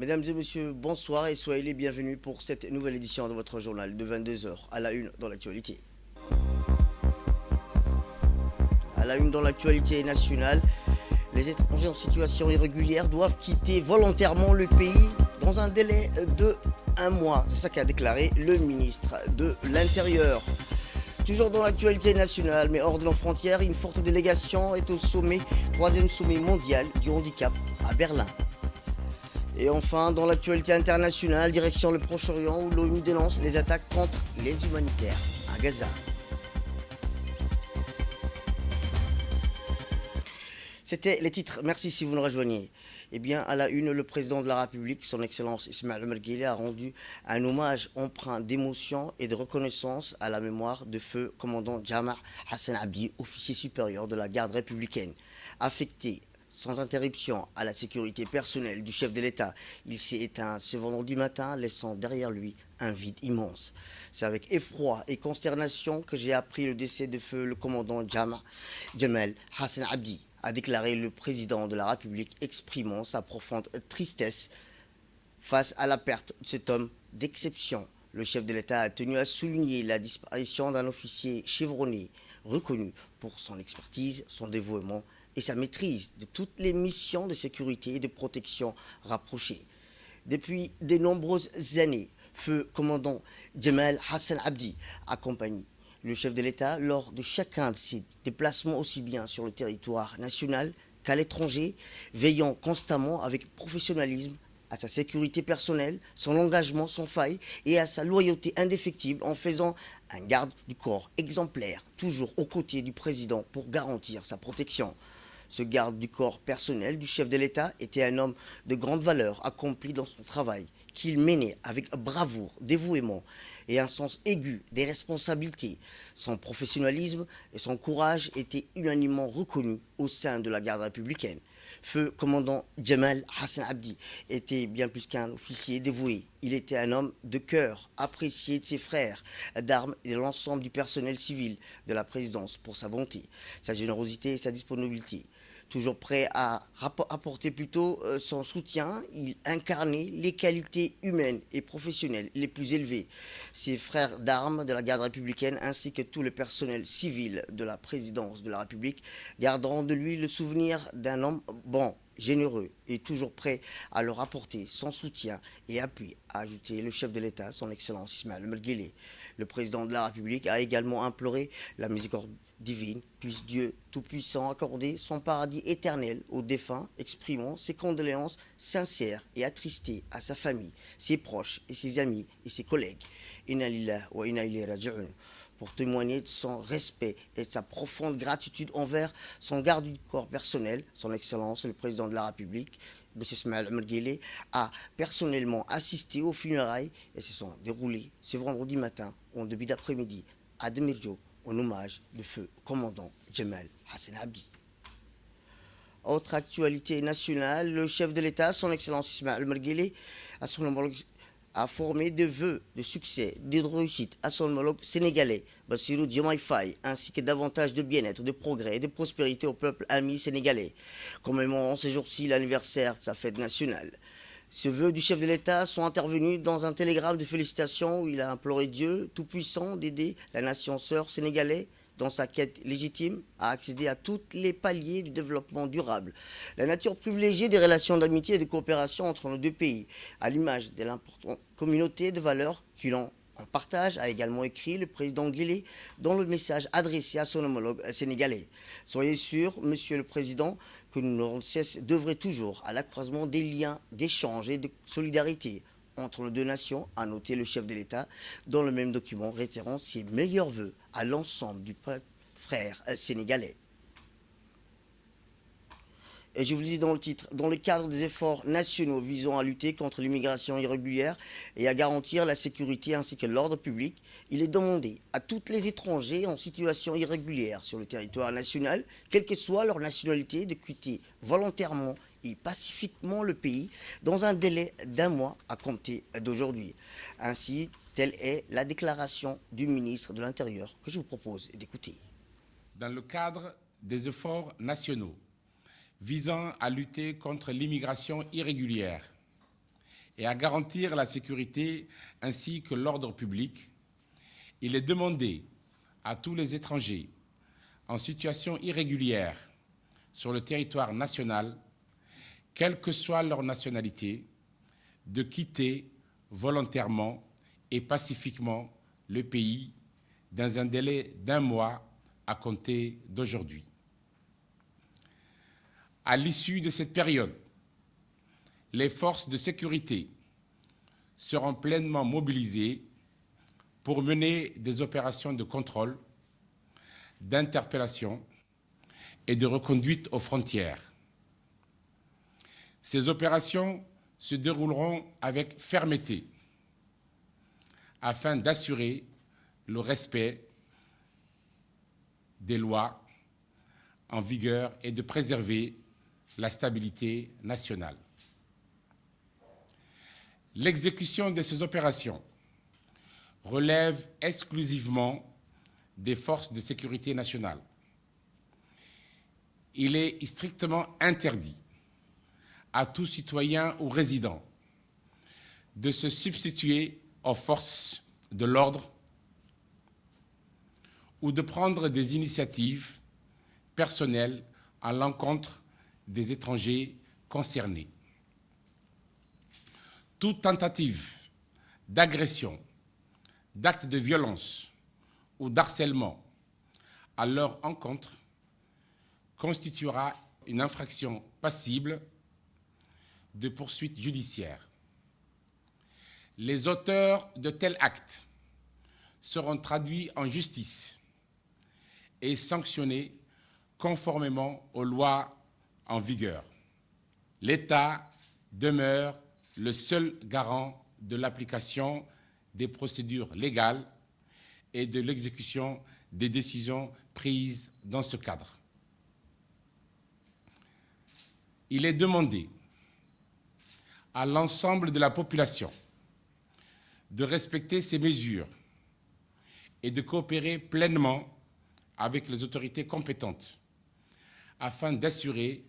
Mesdames et messieurs, bonsoir et soyez les bienvenus pour cette nouvelle édition de votre journal de 22 heures à la une dans l'actualité. À la une dans l'actualité nationale, les étrangers en situation irrégulière doivent quitter volontairement le pays dans un délai de 1 mois. C'est ça qu'a déclaré le ministre de l'Intérieur. Toujours dans l'actualité nationale, mais hors de nos frontières, une forte délégation est au sommet, 3e sommet mondial du handicap à Berlin. Et enfin, dans l'actualité internationale, direction le Proche-Orient où l'ONU dénonce les attaques contre les humanitaires à Gaza. C'était les titres. Merci si vous nous rejoignez. Eh bien, à la une, le président de la République, son Excellence Ismaël Omar Guelleh, a rendu un hommage empreint d'émotion et de reconnaissance à la mémoire de feu commandant Jamal Hassan Abdi, officier supérieur de la garde républicaine, affecté sans interruption à la sécurité personnelle du chef de l'État. Il s'est éteint ce vendredi matin, laissant derrière lui un vide immense. C'est avec effroi et consternation que j'ai appris le décès de feu le commandant Jamal Hassan Abdi, a déclaré le président de la République, exprimant sa profonde tristesse face à la perte de cet homme d'exception. Le chef de l'État a tenu à souligner la disparition d'un officier chevronné, reconnu pour son expertise, son dévouement et sa maîtrise de toutes les missions de sécurité et de protection rapprochées. Depuis de nombreuses années, feu commandant Jamal Hassan Abdi accompagne le chef de l'État lors de chacun de ses déplacements aussi bien sur le territoire national qu'à l'étranger, veillant constamment avec professionnalisme à sa sécurité personnelle, son engagement sans faille et à sa loyauté indéfectible en faisant un garde du corps exemplaire, toujours aux côtés du président pour garantir sa protection. Ce garde du corps personnel du chef de l'État était un homme de grande valeur, accompli dans son travail, qu'il menait avec bravoure, dévouement et un sens aigu des responsabilités. Son professionnalisme et son courage étaient unanimement reconnus au sein de la garde républicaine. Feu commandant Jamal Hassan Abdi était bien plus qu'un officier dévoué. Il était un homme de cœur, apprécié de ses frères d'armes et de l'ensemble du personnel civil de la présidence pour sa bonté, sa générosité et sa disponibilité. Toujours prêt à apporter plutôt son soutien, il incarnait les qualités humaines et professionnelles les plus élevées. Ses frères d'armes de la garde républicaine ainsi que tout le personnel civil de la présidence de la République garderont de lui le souvenir d'un homme bon, généreux et toujours prêt à leur apporter son soutien et appui, a ajouté le chef de l'État, son Excellence Ismaël Omar Guelleh. Le président de la République a également imploré la miséricorde divine, puisse Dieu Tout-Puissant accorder son paradis éternel aux défunts, exprimant ses condoléances sincères et attristées à sa famille, ses proches et ses amis et ses collègues. Inna lillahi wa inna ilayhi raji'un, pour témoigner de son respect et de sa profonde gratitude envers son garde du corps personnel, son Excellence le président de la République, M. Ismaël Omar Guelleh, a personnellement assisté aux funérailles et se sont déroulées ce vendredi matin en début d'après-midi à Demirjo, en hommage de feu commandant Jamal Hassan Abdi. Autre actualité nationale, le chef de l'État, son Excellence Ismaël Omar Guelleh, a formé de vœux de succès, de réussite à son homologue sénégalais, Bassirou Diomaye Faye, ainsi que davantage de bien-être, de progrès et de prospérité au peuple ami sénégalais, commémorant ces jours-ci l'anniversaire de sa fête nationale. Ces vœux du chef de l'État sont intervenus dans un télégramme de félicitations où il a imploré Dieu Tout-Puissant d'aider la nation sœur sénégalaise dans sa quête légitime à accéder à tous les paliers du développement durable. La nature privilégiée des relations d'amitié et de coopération entre nos deux pays, à l'image de l'importante communauté de valeurs qui l'ont en partage, a également écrit le président Guelleh dans le message adressé à son homologue sénégalais. Soyez sûr, monsieur le président, que nous n'aurons cesse d'œuvrer toujours à l'accroissement des liens d'échange et de solidarité entre nos deux nations, a noté le chef de l'État dans le même document, réitérant ses meilleurs vœux à l'ensemble du peuple frère sénégalais. Et je vous le dis dans le titre, dans le cadre des efforts nationaux visant à lutter contre l'immigration irrégulière et à garantir la sécurité ainsi que l'ordre public, il est demandé à tous les étrangers en situation irrégulière sur le territoire national, quelle que soit leur nationalité, de quitter volontairement et pacifiquement le pays dans un délai d'1 mois à compter d'aujourd'hui. Ainsi, telle est la déclaration du ministre de l'Intérieur que je vous propose d'écouter. Dans le cadre des efforts nationaux visant à lutter contre l'immigration irrégulière et à garantir la sécurité ainsi que l'ordre public, il est demandé à tous les étrangers en situation irrégulière sur le territoire national, quelle que soit leur nationalité, de quitter volontairement et pacifiquement le pays dans un délai d'1 mois à compter d'aujourd'hui. À l'issue de cette période, les forces de sécurité seront pleinement mobilisées pour mener des opérations de contrôle, d'interpellation et de reconduite aux frontières. Ces opérations se dérouleront avec fermeté afin d'assurer le respect des lois en vigueur et de préserver la stabilité nationale. L'exécution de ces opérations relève exclusivement des forces de sécurité nationale. Il est strictement interdit à tout citoyen ou résident de se substituer aux forces de l'ordre ou de prendre des initiatives personnelles à l'encontre des étrangers concernés. Toute tentative d'agression, d'acte de violence ou d'harcèlement à leur encontre constituera une infraction passible de poursuites judiciaires. Les auteurs de tels actes seront traduits en justice et sanctionnés conformément aux lois en vigueur. L'État demeure le seul garant de l'application des procédures légales et de l'exécution des décisions prises dans ce cadre. Il est demandé à l'ensemble de la population de respecter ces mesures et de coopérer pleinement avec les autorités compétentes afin d'assurer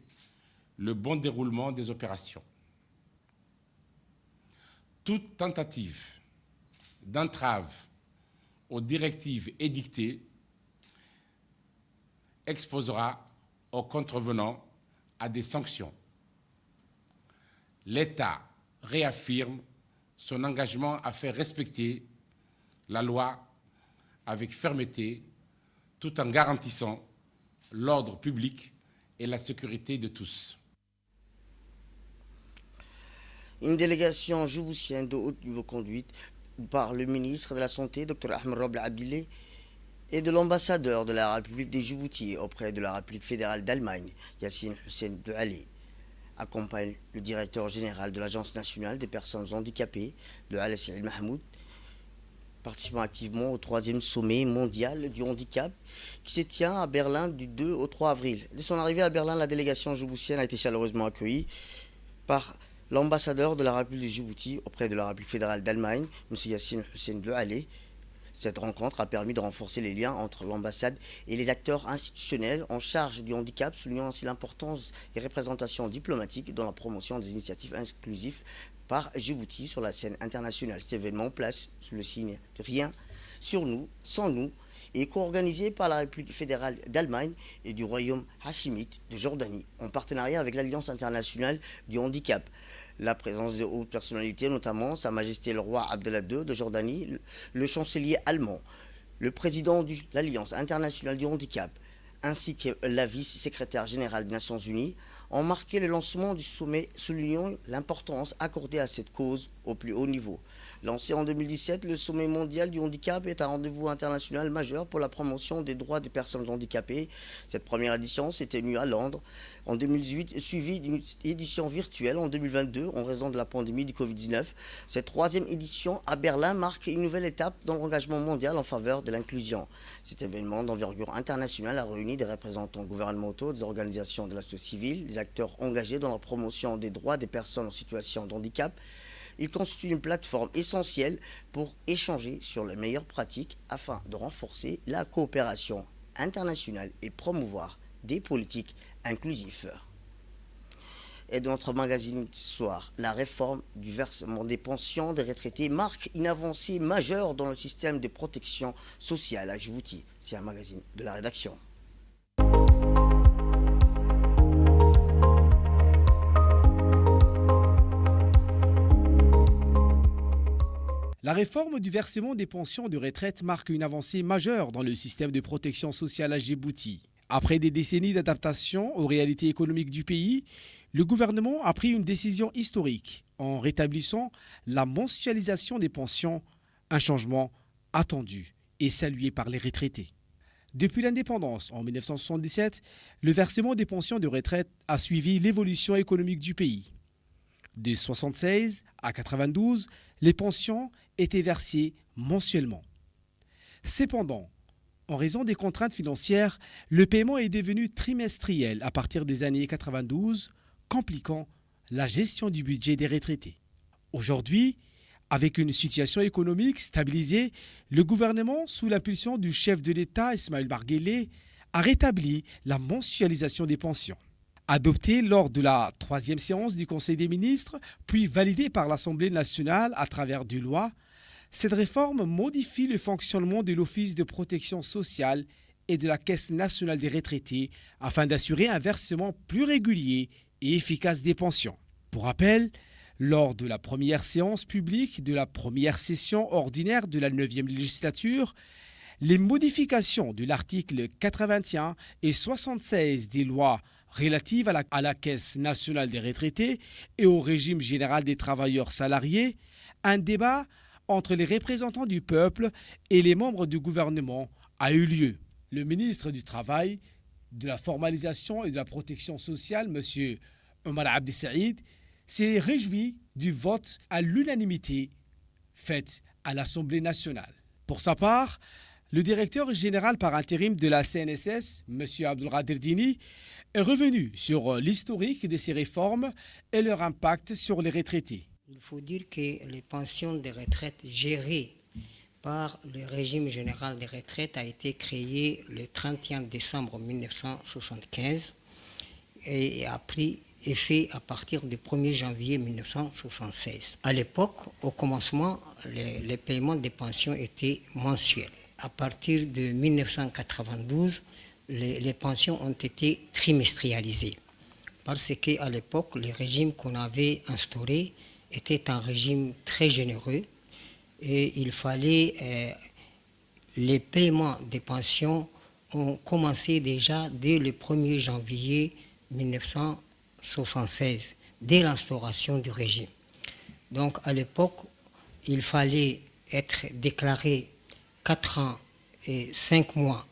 le bon déroulement des opérations. Toute tentative d'entrave aux directives édictées exposera aux contrevenants à des sanctions. L'État réaffirme son engagement à faire respecter la loi avec fermeté, tout en garantissant l'ordre public et la sécurité de tous. Une délégation djiboutienne de haut niveau conduite par le ministre de la Santé, Dr Ahmed Roble Abdillah, et de l'ambassadeur de la République de Djibouti auprès de la République fédérale d'Allemagne, Yassine Hussein Douali, accompagne le directeur général de l'Agence nationale des personnes handicapées, le Ala Saïd Mahmoud, participant activement au 3e sommet mondial du handicap qui se tient à Berlin du 2 au 3 avril. Dès son arrivée à Berlin, la délégation djiboutienne a été chaleureusement accueillie par l'ambassadeur de la République de Djibouti auprès de la République fédérale d'Allemagne, M. Yassine Hussein Douali. Cette rencontre a permis de renforcer les liens entre l'ambassade et les acteurs institutionnels en charge du handicap, soulignant ainsi l'importance et représentation diplomatique dans la promotion des initiatives inclusives par Djibouti sur la scène internationale. Cet événement place sous le signe de rien sur nous, sans nous, et co-organisé par la République fédérale d'Allemagne et du Royaume hachimite de Jordanie, en partenariat avec l'Alliance internationale du handicap. La présence de hautes personnalités, notamment Sa Majesté le roi Abdallah II de Jordanie, le chancelier allemand, le président de l'Alliance internationale du handicap, ainsi que la vice-secrétaire générale des Nations Unies, ont marqué le lancement du sommet, soulignant l'importance accordée à cette cause au plus haut niveau. Lancé en 2017, le sommet mondial du handicap est un rendez-vous international majeur pour la promotion des droits des personnes handicapées. Cette première édition s'est tenue à Londres en 2018, suivie d'une édition virtuelle en 2022 en raison de la pandémie du Covid-19. Cette 3e édition à Berlin marque une nouvelle étape dans l'engagement mondial en faveur de l'inclusion. Cet événement d'envergure internationale a réuni des représentants gouvernementaux, des organisations de la société civile, des acteurs engagés dans la promotion des droits des personnes en situation de handicap. Il constitue une plateforme essentielle pour échanger sur les meilleures pratiques afin de renforcer la coopération internationale et promouvoir des politiques inclusives. et de notre magazine ce soir. La réforme du versement des pensions des retraités marque une avancée majeure dans le système de protection sociale à Djibouti. C'est un magazine de la rédaction. La réforme du versement des pensions de retraite marque une avancée majeure dans le système de protection sociale à Djibouti. Après des décennies d'adaptation aux réalités économiques du pays, le gouvernement a pris une décision historique en rétablissant la mensualisation des pensions, un changement attendu et salué par les retraités. Depuis l'indépendance en 1977, le versement des pensions de retraite a suivi l'évolution économique du pays. De 1976 à 1992, les pensions étaient versées mensuellement. Cependant, en raison des contraintes financières, le paiement est devenu trimestriel à partir des années 92, compliquant la gestion du budget des retraités. Aujourd'hui, avec une situation économique stabilisée, le gouvernement, sous l'impulsion du chef de l'État, Ismaël Marguelé, a rétabli la mensualisation des pensions. Adoptée lors de la 3e séance du Conseil des ministres, puis validée par l'Assemblée nationale à travers des lois, cette réforme modifie le fonctionnement de l'Office de protection sociale et de la Caisse nationale des retraités afin d'assurer un versement plus régulier et efficace des pensions. Pour rappel, lors de la première séance publique de la première session ordinaire de la 9e législature, les modifications de l'article 81 et 76 des lois relatives à la Caisse nationale des retraités et au régime général des travailleurs salariés, un débat entre les représentants du peuple et les membres du gouvernement a eu lieu. Le ministre du Travail, de la Formalisation et de la Protection sociale, M. Omar Abdi Saïd, s'est réjoui du vote à l'unanimité fait à l'Assemblée nationale. Pour sa part, le directeur général par intérim de la CNSS, M. Abdelkader Dini, est revenu sur l'historique de ces réformes et leur impact sur les retraités. Il faut dire que les pensions de retraite gérées par le régime général des retraites a été créé le 31 décembre 1975 et a pris effet à partir du 1er janvier 1976. À l'époque, au commencement, les paiements des pensions étaient mensuels. À partir de 1992, les pensions ont été trimestrialisées parce qu'à l'époque, le régime qu'on avait instauré était un régime très généreux et il fallait les paiements des pensions ont commencé déjà dès le 1er janvier 1976, dès l'instauration du régime. Donc à l'époque, il fallait être déclaré 4 ans et 5 mois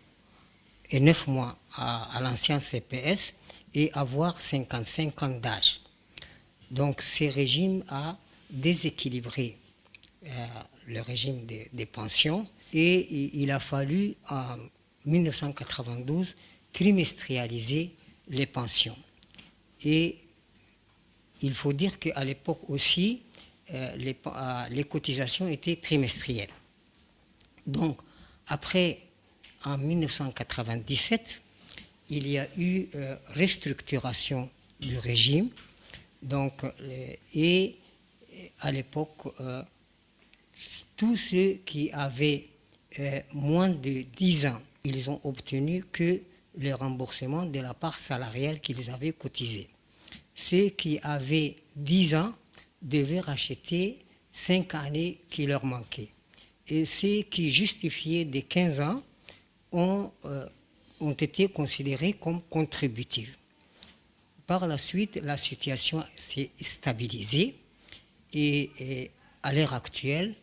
et 9 mois à l'ancien CPS et avoir 55 ans d'âge. Donc ce régime a déséquilibré le régime des pensions et il a fallu en 1992 trimestrialiser les pensions. Et il faut dire qu'à l'époque aussi, les cotisations étaient trimestrielles. Donc après, en 1997, il y a eu restructuration du régime. Donc, et à l'époque, tous ceux qui avaient moins de 10 ans, ils ont obtenu que le remboursement de la part salariale qu'ils avaient cotisée. Ceux qui avaient 10 ans devaient racheter 5 années qui leur manquaient. Et ceux qui justifiaient des 15 ans ont été considérés comme contributifs. Par la suite, la situation s'est stabilisée et à l'heure actuelle,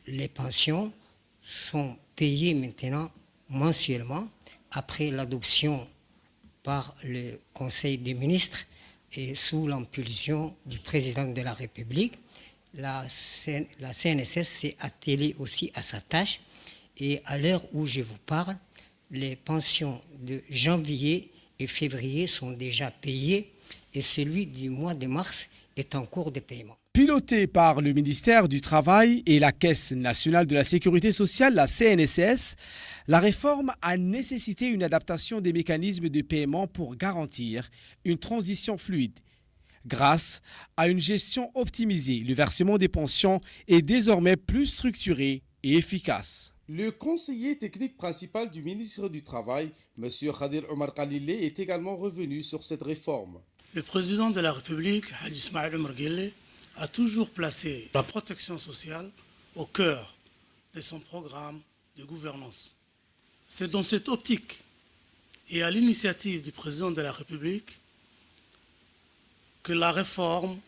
les pensions sont payées maintenant mensuellement après l'adoption par le Conseil des ministres et sous l'impulsion du président de la République. La CNSS s'est attelée aussi à sa tâche et à l'heure où je vous parle, les pensions de janvier et février sont déjà payées et celui du mois de mars est en cours de paiement. Pilotée par le ministère du Travail et la Caisse nationale de la Sécurité sociale, la CNSS, la réforme a nécessité une adaptation des mécanismes de paiement pour garantir une transition fluide Grâce à une gestion optimisée, le versement des pensions est désormais plus structuré et efficace. Le conseiller technique principal du ministre du Travail, M. Khadir Omar Khalilé, est également revenu sur cette réforme. Le président de la République, Hadji Ismaïl Omar Guelleh, a toujours placé la protection sociale au cœur de son programme de gouvernance. C'est dans cette optique et à l'initiative du président de la République que la réforme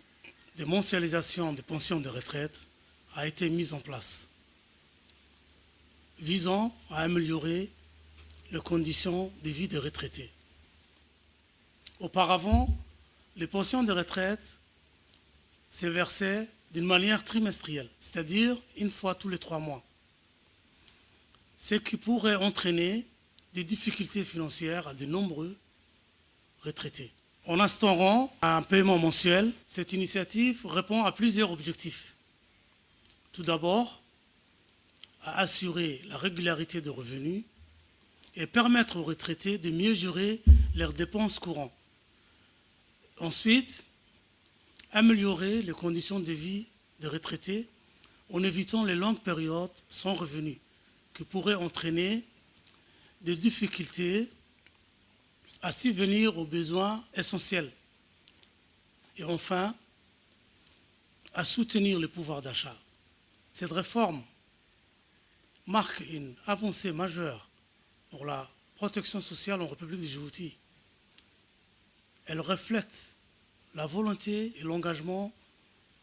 de mensualisation des pensions de retraite a été mise en place, visant à améliorer les conditions de vie des retraités. Auparavant, les pensions de retraite se versaient d'une manière trimestrielle, c'est-à-dire une fois tous les 3 mois, ce qui pourrait entraîner des difficultés financières à de nombreux retraités. En instaurant un paiement mensuel, cette initiative répond à plusieurs objectifs. Tout d'abord, à assurer la régularité des revenus et permettre aux retraités de mieux gérer leurs dépenses courantes. Ensuite, améliorer les conditions de vie des retraités en évitant les longues périodes sans revenus qui pourraient entraîner des difficultés à subvenir aux besoins essentiels. Et enfin, à soutenir le pouvoir d'achat. Cette réforme marque une avancée majeure pour la protection sociale en République de Djibouti. Elle reflète la volonté et l'engagement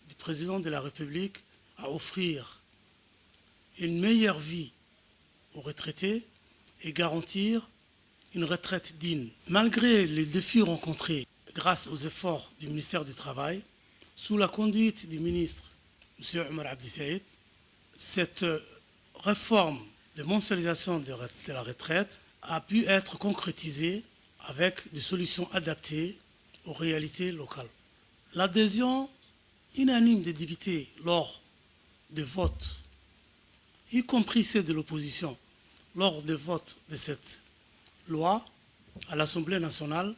du président de la République à offrir une meilleure vie aux retraités et garantir une retraite digne. Malgré les défis rencontrés grâce aux efforts du ministère du Travail, sous la conduite du ministre M. Omar Abdi Saïd, cette réforme de mensualisation de la retraite a pu être concrétisée avec des solutions adaptées aux réalités locales. L'adhésion unanime des députés lors des votes, y compris ceux de l'opposition, lors des votes de cette loi à l'Assemblée nationale,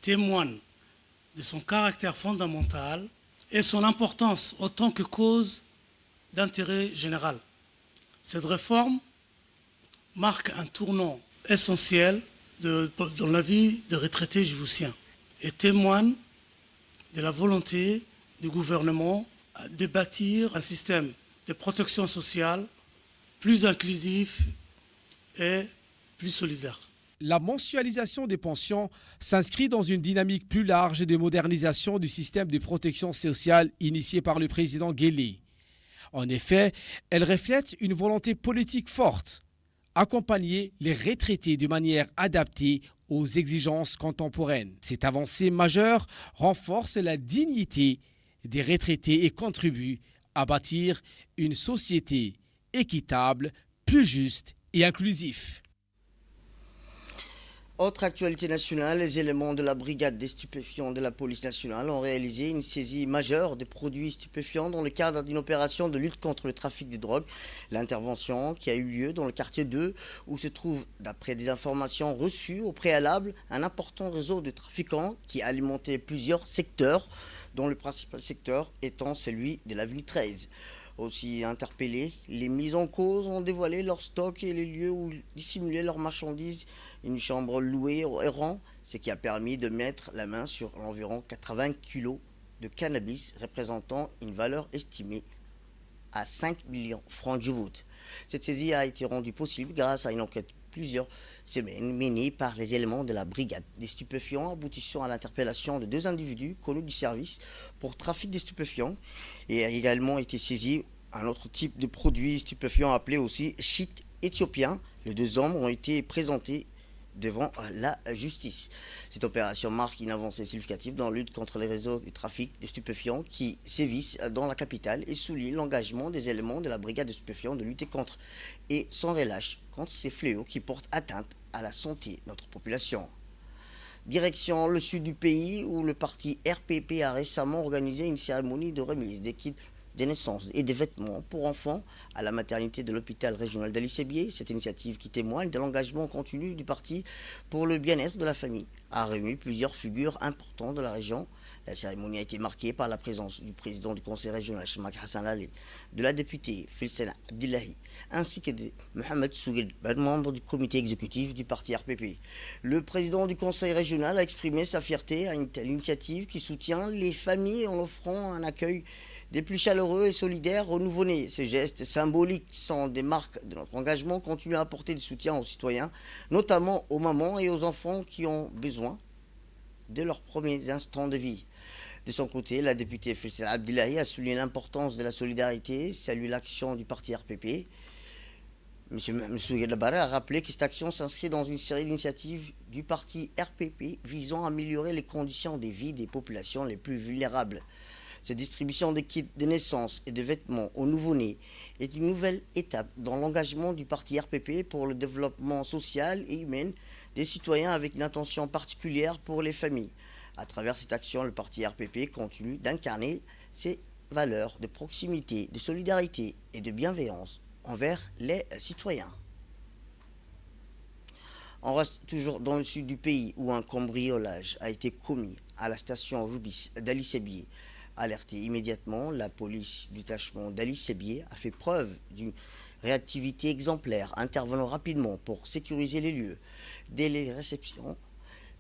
témoigne de son caractère fondamental et son importance autant que cause d'intérêt général. Cette réforme marque un tournant essentiel dans la vie des retraités djiboutiens et témoigne de la volonté du gouvernement de bâtir un système de protection sociale plus inclusif et plus solidaire. La mensualisation des pensions s'inscrit dans une dynamique plus large de modernisation du système de protection sociale initiée par le président Guelleh. En effet, elle reflète une volonté politique forte, accompagner les retraités de manière adaptée aux exigences contemporaines. Cette avancée majeure renforce la dignité des retraités et contribue à bâtir une société équitable, plus juste et inclusive. Autre actualité nationale, les éléments de la brigade des stupéfiants de la police nationale ont réalisé une saisie majeure de produits stupéfiants dans le cadre d'une opération de lutte contre le trafic de drogue. L'intervention qui a eu lieu dans le quartier 2 où se trouve, d'après des informations reçues au préalable, un important réseau de trafiquants qui alimentait plusieurs secteurs, dont le principal secteur étant celui de la ville 13. Aussi interpellés, les mises en cause ont dévoilé leur stock et les lieux où dissimulaient leurs marchandises. Une chambre louée aux errants, ce qui a permis de mettre la main sur environ 80 kg de cannabis représentant une valeur estimée à 5 millions de francs djibout. Cette saisie a été rendue possible grâce à une enquête plusieurs semaines menée par les éléments de la brigade des stupéfiants, aboutissant à l'interpellation de 2 individus connus du service pour trafic des stupéfiants, et a également été saisi un autre type de produit stupéfiant appelé aussi shit éthiopien. Les 2 hommes ont été présentés devant la justice. Cette opération marque une avancée significative dans la lutte contre les réseaux de trafic de stupéfiants qui sévissent dans la capitale et souligne l'engagement des éléments de la brigade de stupéfiants de lutter contre et sans relâche contre ces fléaux qui portent atteinte à la santé de notre population. Direction le sud du pays où le parti RPP a récemment organisé une cérémonie de remise des kits de naissance et des vêtements pour enfants à la maternité de l'hôpital régional d'Ali Sébié. Cette initiative qui témoigne de l'engagement continu du parti pour le bien-être de la famille a réuni plusieurs figures importantes de la région. La cérémonie a été marquée par la présence du président du conseil régional, Chemak Hassan Ali, de la députée Filsena Abdillahi, ainsi que de Mohamed Sougued, membre du comité exécutif du parti RPP. Le président du conseil régional a exprimé sa fierté à une telle initiative qui soutient les familles en offrant un accueil des plus chaleureux et solidaires aux nouveau-nés. Ces gestes symboliques sont des marques de notre engagement, continuent à apporter du soutien aux citoyens, notamment aux mamans et aux enfants qui ont besoin de leurs premiers instants de vie. De son côté, la députée Faisal Abdillahi a souligné l'importance de la solidarité, salué l'action du parti RPP. M. Sougued a rappelé que cette action s'inscrit dans une série d'initiatives du parti RPP visant à améliorer les conditions de vie des populations les plus vulnérables. Cette distribution de kits de naissance et de vêtements aux nouveau-nés est une nouvelle étape dans l'engagement du parti RPP pour le développement social et humain des citoyens avec une attention particulière pour les familles. À travers cette action, le parti RPP continue d'incarner ses valeurs de proximité, de solidarité et de bienveillance envers les citoyens. On reste toujours dans le sud du pays où un cambriolage a été commis à la station Rubis d'Ali Sebier. Alertée immédiatement, la police du détachement d'Ali Sebier a fait preuve d'une réactivité exemplaire, intervenant rapidement pour sécuriser les lieux. Dès les réceptions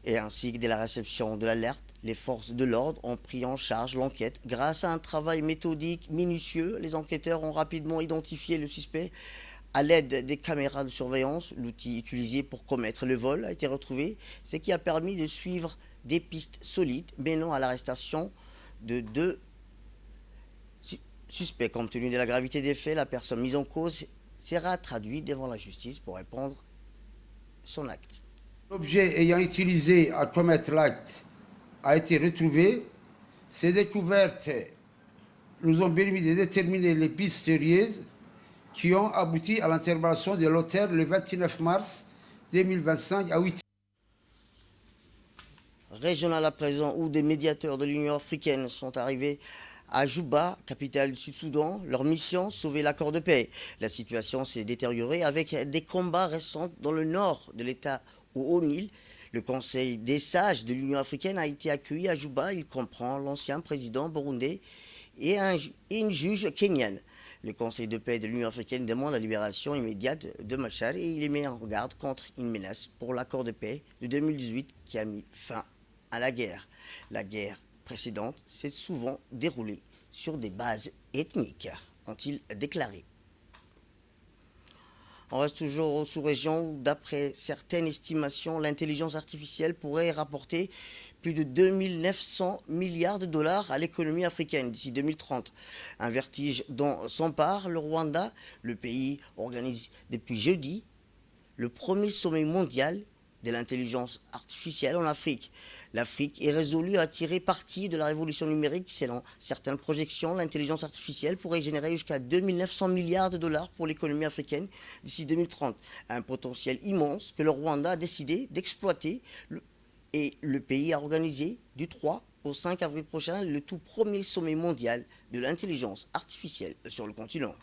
et ainsi que dès la réception de l'alerte, les forces de l'ordre ont pris en charge l'enquête. Grâce à un travail méthodique minutieux, les enquêteurs ont rapidement identifié le suspect. À l'aide des caméras de surveillance, l'outil utilisé pour commettre le vol a été retrouvé, ce qui a permis de suivre des pistes solides menant à l'arrestation de 2 suspects. Compte tenu de la gravité des faits, la personne mise en cause sera traduite devant la justice pour répondre son acte. L'objet ayant utilisé à commettre l'acte a été retrouvé. Ces découvertes nous ont permis de déterminer les pistes sérieuses qui ont abouti à l'interpellation de l'auteur le 29 mars 2025 à 8h. Régional à présent, où des médiateurs de l'Union africaine sont arrivés à Juba, capitale du Sud-Soudan. Leur mission, sauver l'accord de paix. La situation s'est détériorée avec des combats récents dans le nord de l'État au Haut-Nil. Le Conseil des sages de l'Union africaine a été accueilli à Juba. Il comprend l'ancien président burundais et une juge kenyane. Le Conseil de paix de l'Union africaine demande la libération immédiate de Machar et il les met en garde contre une menace pour l'accord de paix de 2018 qui a mis fin à la guerre. La guerre précédente s'est souvent déroulée sur des bases ethniques, ont-ils déclaré. On reste toujours aux sous-régions où, d'après certaines estimations, l'intelligence artificielle pourrait rapporter plus de 2900 milliards de dollars à l'économie africaine d'ici 2030. Un vertige dont s'empare le Rwanda. Le pays organise depuis jeudi le premier sommet mondial de l'intelligence artificielle en Afrique. L'Afrique est résolue à tirer parti de la révolution numérique. Selon certaines projections, l'intelligence artificielle pourrait générer jusqu'à 2900 milliards de dollars pour l'économie africaine d'ici 2030. Un potentiel immense que le Rwanda a décidé d'exploiter et le pays a organisé du 3 au 5 avril prochain le tout premier sommet mondial de l'intelligence artificielle sur le continent.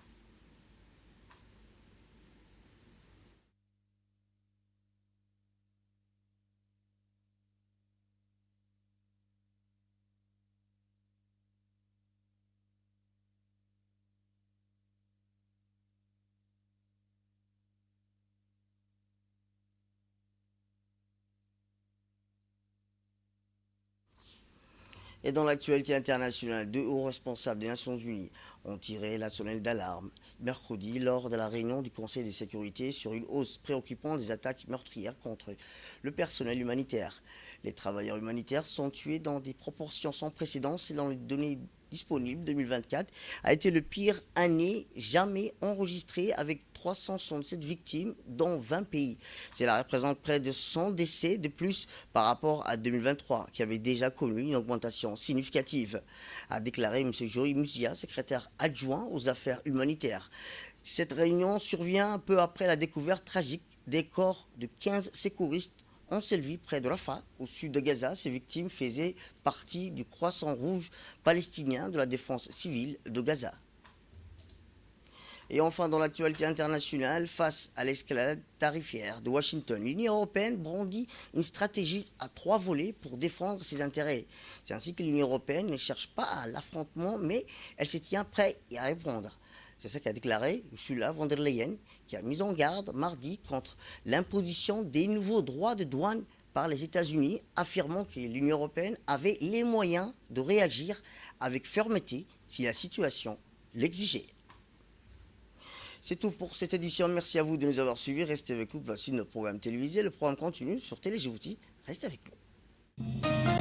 Et dans l'actualité internationale, 2 hauts responsables des Nations Unies ont tiré la sonnette d'alarme mercredi lors de la réunion du Conseil de sécurité sur une hausse préoccupante des attaques meurtrières contre le personnel humanitaire. Les travailleurs humanitaires sont tués dans des proportions sans précédent selon les données disponibles. 2024 a été le pire année jamais enregistrée avec 367 victimes dans 20 pays. Cela représente près de 100 décès de plus par rapport à 2023 qui avait déjà connu une augmentation significative, a déclaré M. Joey Musia, secrétaire adjoint aux affaires humanitaires. Cette réunion survient peu après la découverte tragique des corps de 15 secouristes ensevelis près de Rafah, au sud de Gaza. Ces victimes faisaient partie du Croissant Rouge palestinien de la défense civile de Gaza. Et enfin, dans l'actualité internationale, face à l'escalade tarifaire de Washington, l'Union européenne brandit une stratégie à 3 volets pour défendre ses intérêts. C'est ainsi que l'Union européenne ne cherche pas à l'affrontement, mais elle se tient prête à répondre. C'est ça qu'a déclaré Ursula von der Leyen, qui a mis en garde mardi contre l'imposition des nouveaux droits de douane par les États-Unis, affirmant que l'Union européenne avait les moyens de réagir avec fermeté si la situation l'exigeait. C'est tout pour cette édition. Merci à vous de nous avoir suivis. Restez avec nous pour la suite de notre programme télévisé. Le programme continue sur Télé Djibouti. Restez avec nous.